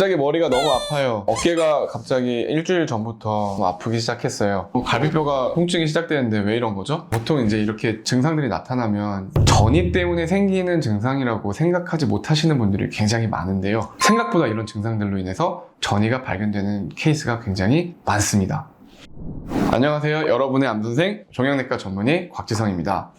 갑자기 머리가 너무 아파요. 어깨가 갑자기 일주일 전부터 아프기 시작했어요. 갈비뼈가 통증이 시작되는데 왜 이런 거죠? 보통 이제 이렇게 증상들이 나타나면 전이 때문에 생기는 증상이라고 생각하지 못하시는 분들이 굉장히 많은데요. 생각보다 이런 증상들로 인해서 전이가 발견되는 케이스가 굉장히 많습니다. 안녕하세요. 여러분의 암선생 종양내과 전문의 곽지성입니다.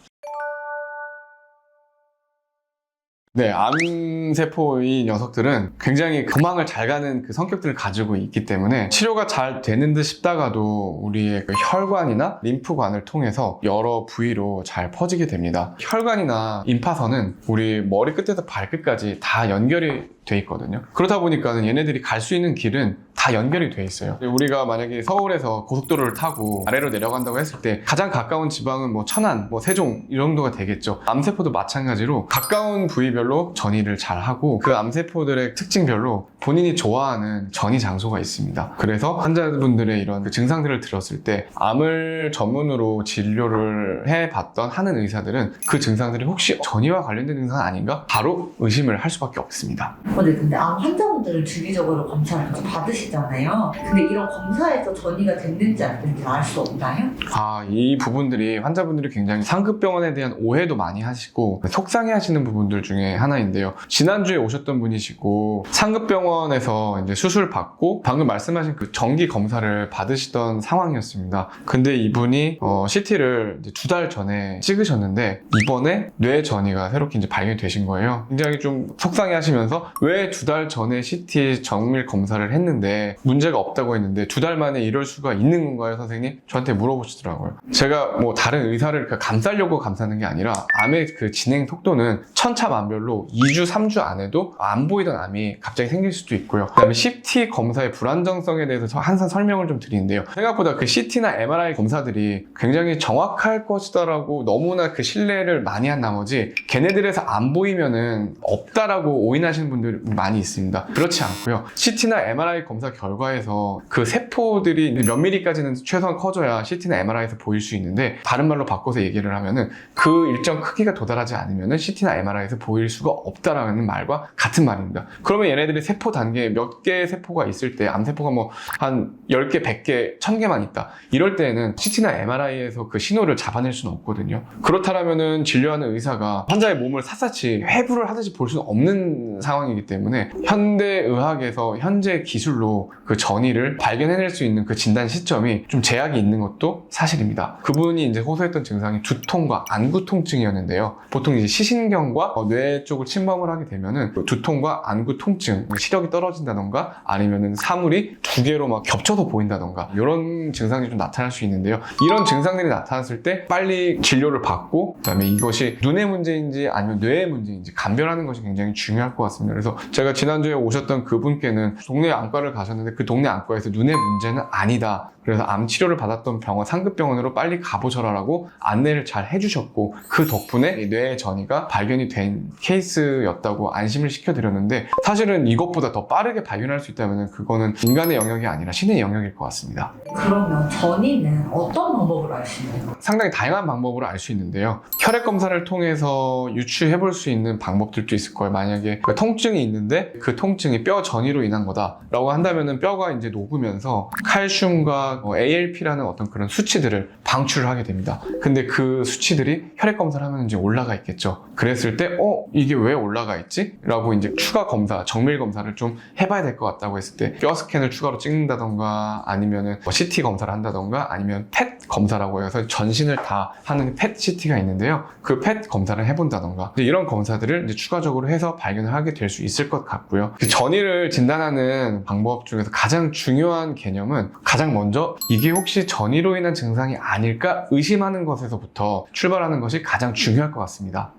네, 암세포의 녀석들은 굉장히 도망을 잘 가는 그 성격들을 가지고 있기 때문에 치료가 잘 되는 듯 싶다가도 우리의 그 혈관이나 림프관을 통해서 여러 부위로 잘 퍼지게 됩니다. 혈관이나 임파선은 우리 머리 끝에서 발끝까지 다 연결이 돼 있거든요. 그렇다 보니까 얘네들이 갈 수 있는 길은 다 연결이 돼 있어요. 우리가 만약에 서울에서 고속도로를 타고 아래로 내려간다고 했을 때 가장 가까운 지방은 뭐 천안, 뭐 세종 이 정도가 되겠죠. 암세포도 마찬가지로 가까운 부위별로 전이를 잘 하고 그 암세포들의 특징별로 본인이 좋아하는 전이 장소가 있습니다. 그래서 환자분들의 이런 그 증상들을 들었을 때 암을 전문으로 진료를 해봤던 하는 의사들은 그 증상들이 혹시 전이와 관련된 증상 아닌가? 바로 의심을 할 수밖에 없습니다. 근데 암 환자분들을 주기적으로 검사를 받으시잖아요. 근데 이런 검사에서 전이가 됐는지 안 됐는지 알 수 없나요? 이 부분들이 환자분들이 굉장히 상급병원에 대한 오해도 많이 하시고 속상해 하시는 부분들 중에 하나인데요. 지난주에 오셨던 분이시고 상급병원에서 이제 수술 받고 방금 말씀하신 그 정기 검사를 받으시던 상황이었습니다. 근데 이분이 CT를 2달 전에 찍으셨는데 이번에 뇌 전이가 새롭게 이제 발견이 되신 거예요. 굉장히 좀 속상해 하시면서 왜 2달 전에 CT 정밀 검사를 했는데 문제가 없다고 했는데 2달 만에 이럴 수가 있는 건가요, 선생님? 저한테 물어보시더라고요. 제가 뭐 다른 의사를 감싸려고 감싸는 게 아니라 암의 그 진행 속도는 천차만별로 2주, 3주 안에도 안 보이던 암이 갑자기 생길 수도 있고요. 그다음에 CT 검사의 불안정성에 대해서 항상 설명을 좀 드리는데요. 생각보다 그 CT나 MRI 검사들이 굉장히 정확할 것이다라고 너무나 그 신뢰를 많이 한 나머지 걔네들에서 안 보이면은 없다라고 오인하시는 분들이 많이 있습니다. 그렇지 않고요. CT나 MRI 검사 결과에서 그 세포들이 몇 미리까지는 최소한 커져야 CT나 MRI에서 보일 수 있는데 다른 말로 바꿔서 얘기를 하면은 그 일정 크기가 도달하지 않으면은 CT나 MRI에서 보일 수가 없다라는 말과 같은 말입니다. 그러면 얘네들이 세포 단계에 몇 개의 세포가 있을 때 암세포가 뭐 한 10개, 100개, 1000개만 있다. 이럴 때에는 CT나 MRI에서 그 신호를 잡아낼 수는 없거든요. 그렇다면은 진료하는 의사가 환자의 몸을 샅샅이 회부를 하듯이 볼 수는 없는 상황이기 때문에 현대의학에서 현재 기술로 그 전이를 발견해낼 수 있는 그 진단 시점이 좀 제약이 있는 것도 사실입니다. 그분이 이제 호소했던 증상이 두통과 안구 통증이었는데요. 보통 이제 시신경과 뇌 쪽을 침범을 하게 되면은 두통과 안구 통증, 시력이 떨어진다던가 아니면은 사물이 두 개로 막 겹쳐서 보인다던가 이런 증상이 좀 나타날 수 있는데요. 이런 증상들이 나타났을 때 빨리 진료를 받고 그다음에 이것이 눈의 문제인지 아니면 뇌의 문제인지 감별하는 것이 굉장히 중요할 것 같습니다. 그래서 제가 지난주에 오셨던 그분께는 동네 안과를 가셨는데 그 동네 안과에서 눈의 문제는 아니다. 그래서 암 치료를 받았던 병원, 상급병원으로 빨리 가보셔라라고 안내를 잘 해주셨고 그 덕분에 뇌 전이가 발견이 된 케이스였다고 안심을 시켜드렸는데 사실은 이것보다 더 빠르게 발견할 수 있다면 그거는 인간의 영역이 아니라 신의 영역일 것 같습니다. 그러면 전이는 어떤 방법으로 알 수 있나요? 상당히 다양한 방법으로 알 수 있는데요. 혈액 검사를 통해서 유추해볼 수 있는 방법들도 있을 거예요. 만약에 그 통증이 있는데 그 통증이 뼈 전이로 인한 거다라고 한다면은 뼈가 이제 녹으면서 칼슘과 ALP라는 어떤 그런 수치들을 방출을 하게 됩니다. 근데 그 수치들이 혈액 검사를 하면 이제 올라가 있겠죠. 그랬을 때 이게 왜 올라가 있지? 라고 이제 추가 검사, 정밀 검사를 좀 해봐야 될 것 같다고 했을 때 뼈 스캔을 추가로 찍는다던가 아니면은 CT 검사를 한다던가 아니면 펫 검사라고 해서 전신을 다 하는 펫 CT가 있는데요. 그 펫 검사를 해본다던가 이런 검사들을 이제 추가적으로 해서 발견을 하게 될 수 있을 것 같고요. 전이를 진단하는 방법 중에서 가장 중요한 개념은 가장 먼저 이게 혹시 전이로 인한 증상이 아닐까 의심하는 것에서부터 출발하는 것이 가장 중요할 것 같습니다.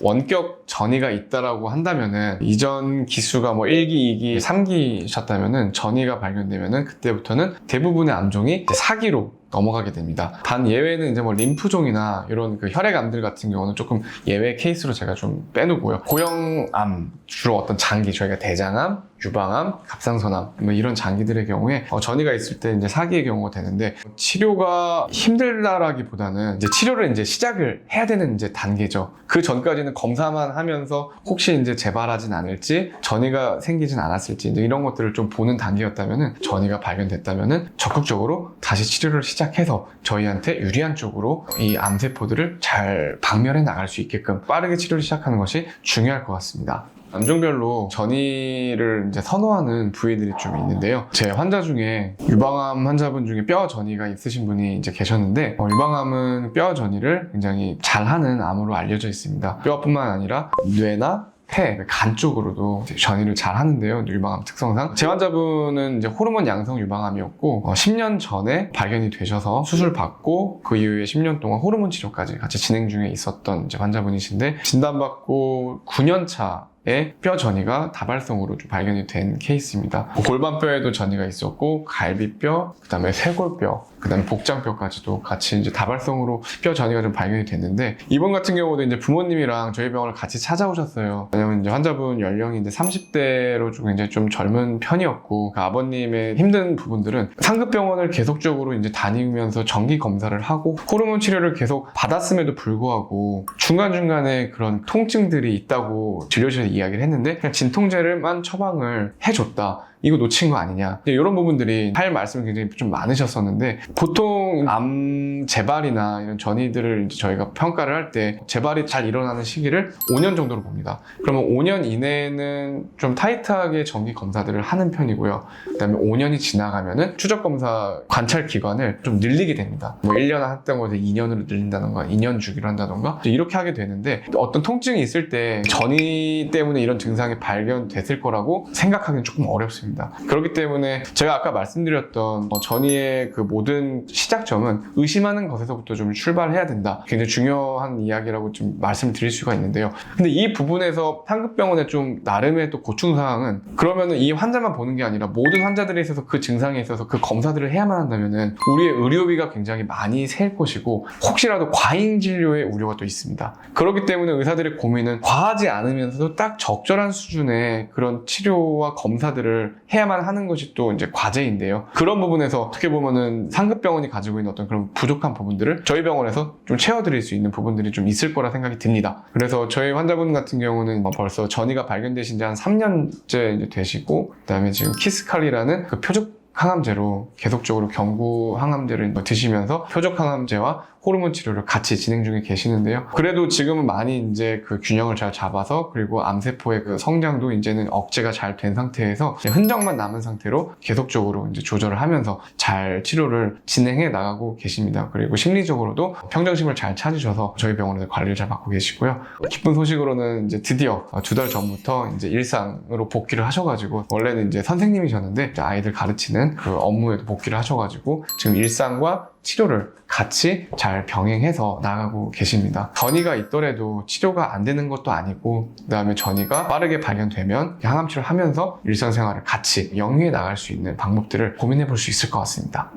원격 전이가 있다라고 한다면은 이전 기수가 뭐 1기, 2기, 3기셨다면은 전이가 발견되면은 그때부터는 대부분의 암종이 4기로 넘어가게 됩니다. 단 예외는 이제 뭐 림프종이나 이런 그 혈액암들 같은 경우는 조금 예외 케이스로 제가 좀 빼놓고요. 고형암, 주로 어떤 장기, 저희가 대장암, 유방암, 갑상선암 뭐 이런 장기들의 경우에 전이가 있을 때 이제 사기의 경우가 되는데, 치료가 힘들다라기보다는 이제 치료를 이제 시작을 해야 되는 이제 단계죠. 그 전까지는 검사만 하면서 혹시 이제 재발하진 않을지, 전이가 생기진 않았을지 이제 이런 것들을 좀 보는 단계였다면은, 전이가 발견됐다면은 적극적으로 다시 치료를 시작해서 저희한테 유리한 쪽으로 이 암세포들을 잘 박멸해 나갈 수 있게끔 빠르게 치료를 시작하는 것이 중요할 것 같습니다. 암종별로 전이를 이제 선호하는 부위들이 좀 있는데요. 제 환자 중에 유방암 환자분 중에 뼈 전이가 있으신 분이 이제 계셨는데, 유방암은 뼈 전이를 굉장히 잘하는 암으로 알려져 있습니다. 뼈뿐만 아니라 뇌나 폐, 간 쪽으로도 전이를 잘 하는데요. 유방암 특성상. 제 환자분은 이제 호르몬 양성 유방암이었고, 10년 전에 발견이 되셔서 수술 받고, 그 이후에 10년 동안 호르몬 치료까지 같이 진행 중에 있었던 이제 환자분이신데, 진단받고 9년 차에 뼈 전이가 다발성으로 좀 발견이 된 케이스입니다. 골반뼈에도 전이가 있었고, 갈비뼈, 그 다음에 쇄골뼈, 그 다음에 복장뼈까지도 같이 이제 다발성으로 뼈 전이가 좀 발견이 됐는데, 이번 같은 경우도 이제 부모님이랑 저희 병원을 같이 찾아오셨어요. 왜냐면 이제 환자분 연령이 이제 30대로 좀 굉장히 좀 젊은 편이었고, 그 아버님의 힘든 부분들은 상급병원을 계속적으로 이제 다니면서 정기 검사를 하고 호르몬 치료를 계속 받았음에도 불구하고 중간중간에 그런 통증들이 있다고 진료실에 이야기를 했는데, 그냥 진통제를만 처방을 해줬다. 이거 놓친 거 아니냐, 이런 부분들이 할 말씀이 굉장히 좀 많으셨었는데, 보통 암 재발이나 이런 전이들을 이제 저희가 평가를 할 때 재발이 잘 일어나는 시기를 5년 정도로 봅니다. 그러면 5년 이내는 좀 타이트하게 정기 검사들을 하는 편이고요. 그 다음에 5년이 지나가면은 추적 검사 관찰 기간을 좀 늘리게 됩니다. 뭐 1년 했던 것을 2년으로 늘린다던가 2년 주기로 한다던가 이렇게 하게 되는데, 어떤 통증이 있을 때 전이 때문에 이런 증상이 발견됐을 거라고 생각하기는 조금 어렵습니다. 그렇기 때문에 제가 아까 말씀드렸던 전이의 그 모든 시작점은 의심하는 것에서부터 좀 출발해야 된다. 굉장히 중요한 이야기라고 좀 말씀드릴 수가 있는데요. 근데 이 부분에서 상급병원의 좀 나름의 또 고충사항은, 그러면은 이 환자만 보는 게 아니라 모든 환자들에 있어서 그 증상에 있어서 그 검사들을 해야만 한다면은 우리의 의료비가 굉장히 많이 셀 것이고, 혹시라도 과잉 진료의 우려가 또 있습니다. 그렇기 때문에 의사들의 고민은 과하지 않으면서도 딱 적절한 수준의 그런 치료와 검사들을 해야만 하는 것이 또 이제 과제인데요. 그런 부분에서 어떻게 보면은 상급병원이 가지고 있는 어떤 그런 부족한 부분들을 저희 병원에서 좀 채워드릴 수 있는 부분들이 좀 있을 거라 생각이 듭니다. 그래서 저희 환자분 같은 경우는 벌써 전이가 발견되신 지 한 3년째 이제 되시고, 그 다음에 지금 키스칼리라는 그 표적 항암제로 계속적으로 경구 항암제를 드시면서 표적 항암제와 호르몬 치료를 같이 진행 중에 계시는데요. 그래도 지금은 많이 이제 그 균형을 잘 잡아서, 그리고 암세포의 그 성장도 이제는 억제가 잘 된 상태에서 이제 흔적만 남은 상태로 계속적으로 이제 조절을 하면서 잘 치료를 진행해 나가고 계십니다. 그리고 심리적으로도 평정심을 잘 찾으셔서 저희 병원에서 관리를 잘 받고 계시고요. 기쁜 소식으로는 이제 드디어 2달 전부터 이제 일상으로 복귀를 하셔가지고, 원래는 이제 선생님이셨는데 이제 아이들 가르치는 그 업무에도 복귀를 하셔가지고 지금 일상과 치료를 같이 잘 병행해서 나가고 계십니다. 전이가 있더라도 치료가 안 되는 것도 아니고, 그 다음에 전이가 빠르게 발견되면 항암 치료를 하면서 일상생활을 같이 영위해 나갈 수 있는 방법들을 고민해 볼 수 있을 것 같습니다.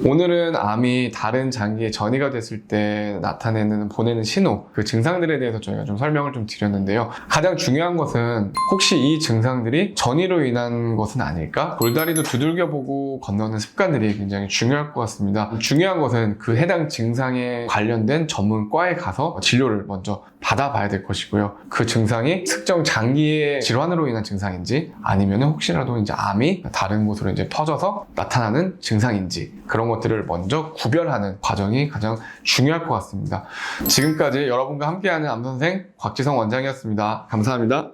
오늘은 암이 다른 장기에 전이가 됐을 때 보내는 신호, 그 증상들에 대해서 저희가 좀 설명을 좀 드렸는데요. 가장 중요한 것은 혹시 이 증상들이 전이로 인한 것은 아닐까? 골다리도 두들겨보고 건너는 습관들이 굉장히 중요할 것 같습니다. 중요한 것은 그 해당 증상에 관련된 전문과에 가서 진료를 먼저 받아봐야 될 것이고요. 그 증상이 특정 장기의 질환으로 인한 증상인지, 아니면 혹시라도 이제 암이 다른 곳으로 이제 퍼져서 나타나는 증상인지, 그런 것들을 먼저 구별하는 과정이 가장 중요할 것 같습니다. 지금까지 여러분과 함께하는 암선생 곽지성 원장이었습니다. 감사합니다.